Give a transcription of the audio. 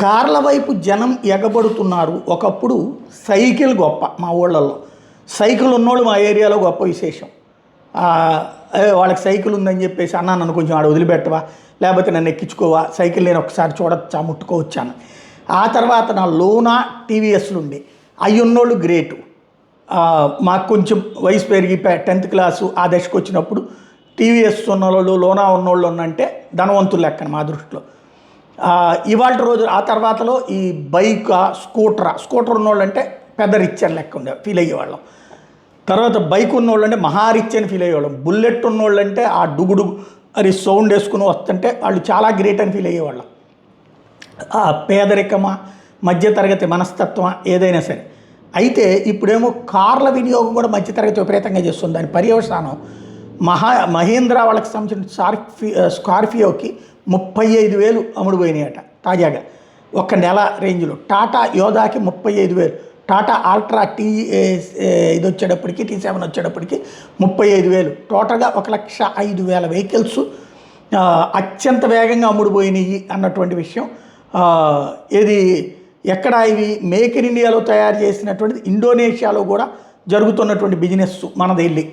కార్ల వైపు జనం ఎగబడుతున్నారు. ఒకప్పుడు సైకిల్ గొప్ప మా ఊళ్ళల్లో. సైకిల్ ఉన్నోళ్ళు మా ఏరియాలో గొప్ప విశేషం. వాళ్ళకి సైకిల్ ఉందని చెప్పేసి అన్న నన్ను కొంచెం ఆడ వదిలిపెట్టవా, లేకపోతే నన్ను ఎక్కించుకోవా, సైకిల్ నేను ఒకసారి చూడొచ్చా, ముట్టుకోవచ్చాను. ఆ తర్వాత నా లోనా టీవీఎస్లు ఉండి అవి ఉన్నోళ్ళు గ్రేటు. మాకు కొంచెం వయసు పెరిగి 10th క్లాసు ఆ దశకు వచ్చినప్పుడు టీవీఎస్ ఉన్నోళ్ళు లోనా ఉన్నోళ్ళు ఉన్నంటే ధనవంతులు లెక్కన మా దృష్టిలో. ఇవాళ రోజు ఆ తర్వాతలో ఈ బైక్ స్కూటర్ ఉన్నోళ్ళు అంటే పెద్ద రిచ్ అని లెక్క ఉండే ఫీల్ అయ్యేవాళ్ళం. తర్వాత బైక్ ఉన్నోళ్ళు అంటే మహా రిచ్ అని ఫీల్ అయ్యేవాళ్ళం. బుల్లెట్ ఉన్నోళ్ళు అంటే ఆ డుగుడుగు అది సౌండ్ వేసుకుని వస్తుంటే వాళ్ళు చాలా గ్రేట్ అని ఫీల్ అయ్యేవాళ్ళం. ఆ పేదరికమా మధ్యతరగతి మనస్తత్వం ఏదైనా సరే. అయితే ఇప్పుడేమో కార్ల వినియోగం కూడా మధ్యతరగతి విపరీతంగా చేస్తుంది. దాని పర్యవసానం మహీంద్రా వాళ్ళకి సంబంధించిన స్కార్పియోకి 35,000 అమ్ముడుపోయినాయట తాజాగా ఒక నెల రేంజ్లో. టాటా యోధాకి 35,000, టాటా ఆల్ట్రా ఇది వచ్చేటప్పటికి T7 వచ్చేటప్పటికి 35,000. టోటల్గా 1,05,000 వెహికల్స్ అత్యంత వేగంగా అమ్ముడుపోయినాయి అన్నటువంటి విషయం. ఇది ఎక్కడ ఇవి మేక్ ఇన్ ఇండియాలో తయారు చేసినటువంటిది ఇండోనేషియాలో కూడా జరుగుతున్నటువంటి బిజినెస్ మనది వెళ్ళి